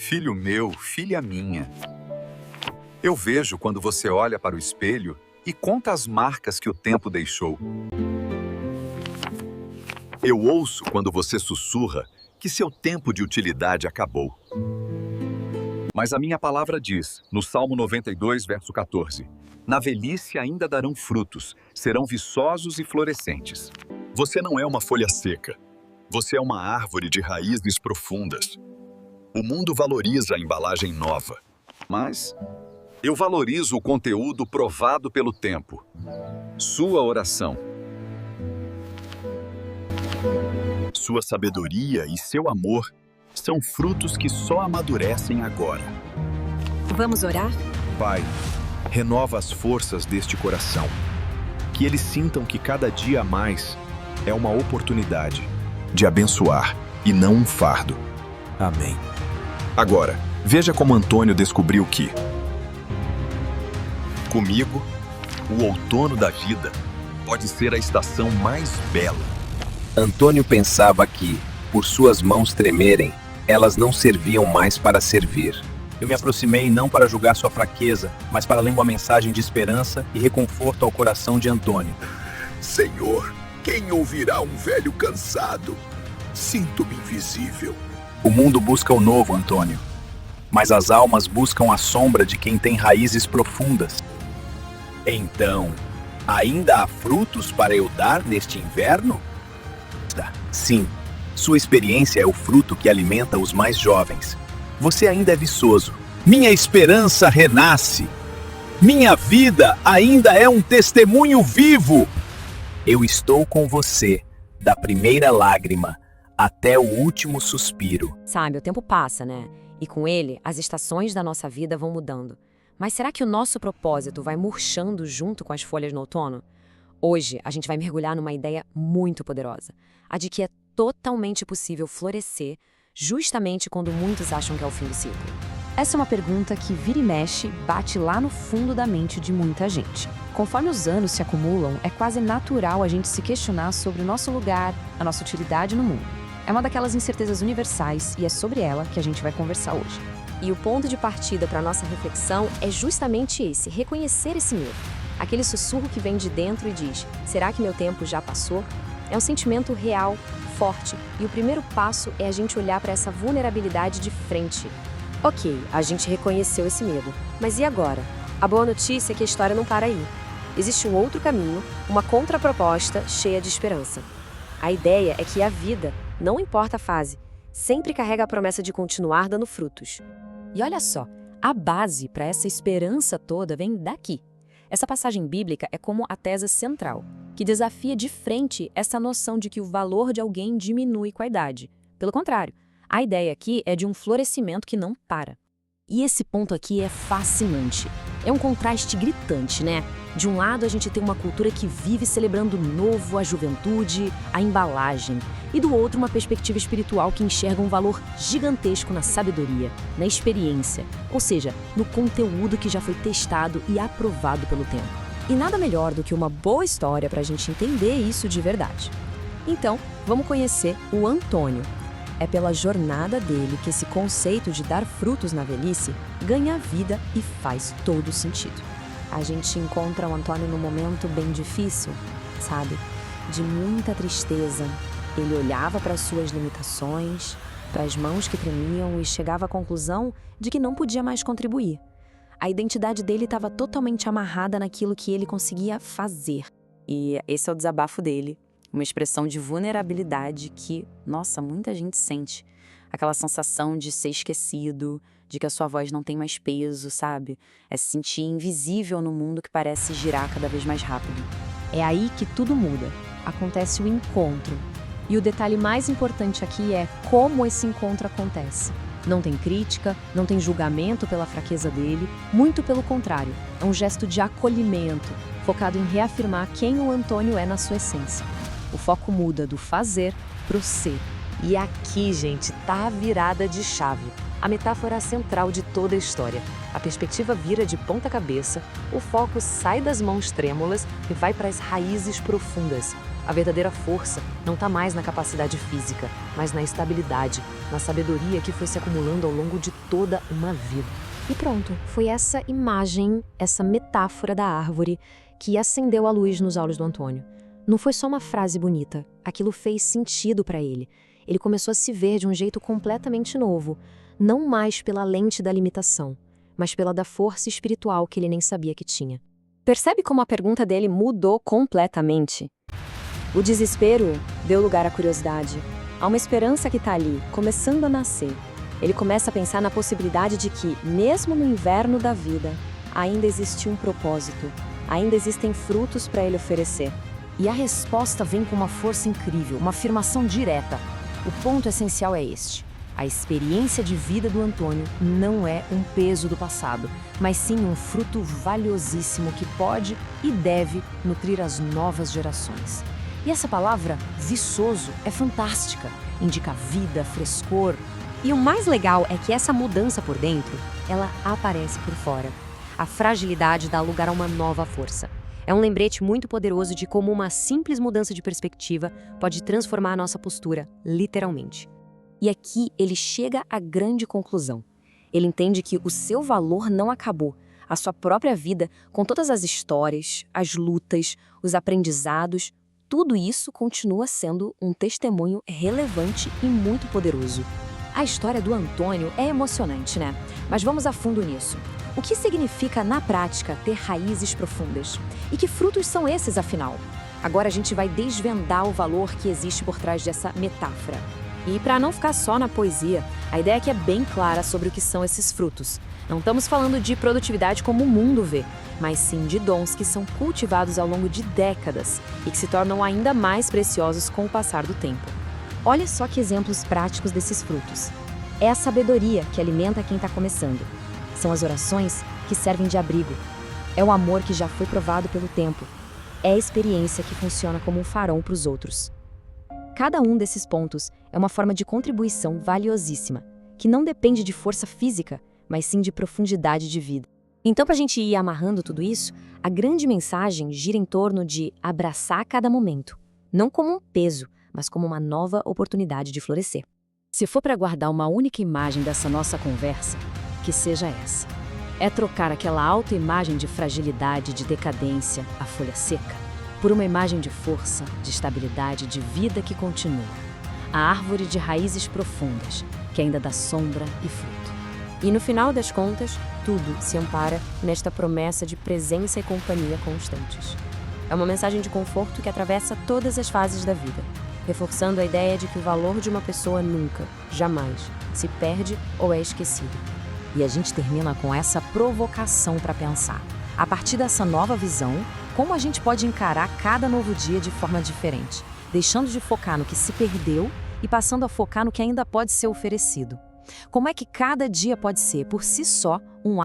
Filho meu, filha minha, eu vejo quando você olha para o espelho e conta as marcas que o tempo deixou. Eu ouço quando você sussurra que seu tempo de utilidade acabou. Mas a minha palavra diz, no Salmo 92, verso 14, na velhice ainda darão frutos, serão viçosos e florescentes. Você não é uma folha seca. Você é uma árvore de raízes profundas. O mundo valoriza a embalagem nova, mas eu valorizo o conteúdo provado pelo tempo. Sua oração, sua sabedoria e seu amor são frutos que só amadurecem agora. Vamos orar? Pai, renova as forças deste coração. Que eles sintam que cada dia a mais é uma oportunidade de abençoar e não um fardo. Amém. Agora, veja como Antônio descobriu que, comigo, o outono da vida pode ser a estação mais bela. Antônio pensava que, por suas mãos tremerem, elas não serviam mais para servir. Eu me aproximei não para julgar sua fraqueza, mas para ler uma mensagem de esperança e reconforto ao coração de Antônio. Senhor, quem ouvirá um velho cansado? Sinto-me invisível. O mundo busca o novo, Antônio, mas as almas buscam a sombra de quem tem raízes profundas. Então, ainda há frutos para eu dar neste inverno? Sim, sua experiência é o fruto que alimenta os mais jovens. Você ainda é viçoso. Minha esperança renasce. Minha vida ainda é um testemunho vivo. Eu estou com você, da primeira lágrima até o último suspiro. Sabe, o tempo passa, né? E com ele, as estações da nossa vida vão mudando. Mas será que o nosso propósito vai murchando junto com as folhas no outono? Hoje, a gente vai mergulhar numa ideia muito poderosa. A de que é totalmente possível florescer justamente quando muitos acham que é o fim do ciclo. Essa é uma pergunta que vira e mexe, bate lá no fundo da mente de muita gente. Conforme os anos se acumulam, é quase natural a gente se questionar sobre o nosso lugar, a nossa utilidade no mundo. É uma daquelas incertezas universais e é sobre ela que a gente vai conversar hoje. E o ponto de partida para a nossa reflexão é justamente esse, reconhecer esse medo. Aquele sussurro que vem de dentro e diz, será que meu tempo já passou? É um sentimento real, forte, e o primeiro passo é a gente olhar para essa vulnerabilidade de frente. Ok, a gente reconheceu esse medo, mas e agora? A boa notícia é que a história não para aí. Existe um outro caminho, uma contraproposta cheia de esperança. A ideia é que a vida, não importa a fase, sempre carrega a promessa de continuar dando frutos. E olha só, a base para essa esperança toda vem daqui. Essa passagem bíblica é como a tese central, que desafia de frente essa noção de que o valor de alguém diminui com a idade. Pelo contrário, a ideia aqui é de um florescimento que não para. E esse ponto aqui é fascinante. É um contraste gritante, né? De um lado, a gente tem uma cultura que vive celebrando o novo, a juventude, a embalagem. E do outro, uma perspectiva espiritual que enxerga um valor gigantesco na sabedoria, na experiência, ou seja, no conteúdo que já foi testado e aprovado pelo tempo. E nada melhor do que uma boa história para a gente entender isso de verdade. Então, vamos conhecer o Antônio. É pela jornada dele que esse conceito de dar frutos na velhice ganha vida e faz todo sentido. A gente encontra o Antônio num momento bem difícil, sabe? De muita tristeza. Ele olhava para suas limitações, para as mãos que tremiam e chegava à conclusão de que não podia mais contribuir. A identidade dele estava totalmente amarrada naquilo que ele conseguia fazer. E esse é o desabafo dele. Uma expressão de vulnerabilidade que, nossa, muita gente sente. Aquela sensação de ser esquecido, de que a sua voz não tem mais peso, sabe? É se sentir invisível no mundo que parece girar cada vez mais rápido. É aí que tudo muda. Acontece o encontro. E o detalhe mais importante aqui é como esse encontro acontece. Não tem crítica, não tem julgamento pela fraqueza dele, muito pelo contrário. É um gesto de acolhimento, focado em reafirmar quem o Antônio é na sua essência. O foco muda do fazer pro ser. E aqui, gente, tá a virada de chave. A metáfora central de toda a história. A perspectiva vira de ponta cabeça, o foco sai das mãos trêmulas e vai para as raízes profundas. A verdadeira força não está mais na capacidade física, mas na estabilidade, na sabedoria que foi se acumulando ao longo de toda uma vida. E pronto, foi essa imagem, essa metáfora da árvore que acendeu a luz nos olhos do Antônio. Não foi só uma frase bonita, aquilo fez sentido para ele. Ele começou a se ver de um jeito completamente novo, não mais pela lente da limitação, mas pela da força espiritual que ele nem sabia que tinha. Percebe como a pergunta dele mudou completamente? O desespero deu lugar à curiosidade. Há uma esperança que está ali, começando a nascer. Ele começa a pensar na possibilidade de que, mesmo no inverno da vida, ainda existe um propósito, ainda existem frutos para ele oferecer. E a resposta vem com uma força incrível, uma afirmação direta. O ponto essencial é este. A experiência de vida do Antônio não é um peso do passado, mas sim um fruto valiosíssimo que pode e deve nutrir as novas gerações. E essa palavra, viçoso, é fantástica. Indica vida, frescor. E o mais legal é que essa mudança por dentro, ela aparece por fora. A fragilidade dá lugar a uma nova força. É um lembrete muito poderoso de como uma simples mudança de perspectiva pode transformar a nossa postura, literalmente. E aqui ele chega à grande conclusão. Ele entende que o seu valor não acabou. A sua própria vida, com todas as histórias, as lutas, os aprendizados, tudo isso continua sendo um testemunho relevante e muito poderoso. A história do Antônio é emocionante, né? Mas vamos a fundo nisso. O que significa, na prática, ter raízes profundas? E que frutos são esses, afinal? Agora a gente vai desvendar o valor que existe por trás dessa metáfora. E para não ficar só na poesia, a ideia aqui é bem clara sobre o que são esses frutos. Não estamos falando de produtividade como o mundo vê, mas sim de dons que são cultivados ao longo de décadas e que se tornam ainda mais preciosos com o passar do tempo. Olha só que exemplos práticos desses frutos. É a sabedoria que alimenta quem está começando. São as orações que servem de abrigo. É o amor que já foi provado pelo tempo. É a experiência que funciona como um farol para os outros. Cada um desses pontos é uma forma de contribuição valiosíssima, que não depende de força física, mas sim de profundidade de vida. Então, para a gente ir amarrando tudo isso, a grande mensagem gira em torno de abraçar cada momento, não como um peso, mas como uma nova oportunidade de florescer. Se for para guardar uma única imagem dessa nossa conversa, que seja essa. É trocar aquela autoimagem de fragilidade, de decadência, a folha seca, por uma imagem de força, de estabilidade, de vida que continua. A árvore de raízes profundas, que ainda dá sombra e fruto. E no final das contas, tudo se ampara nesta promessa de presença e companhia constantes. É uma mensagem de conforto que atravessa todas as fases da vida, reforçando a ideia de que o valor de uma pessoa nunca, jamais, se perde ou é esquecido. E a gente termina com essa provocação para pensar. A partir dessa nova visão, como a gente pode encarar cada novo dia de forma diferente, deixando de focar no que se perdeu e passando a focar no que ainda pode ser oferecido. Como é que cada dia pode ser, por si só, um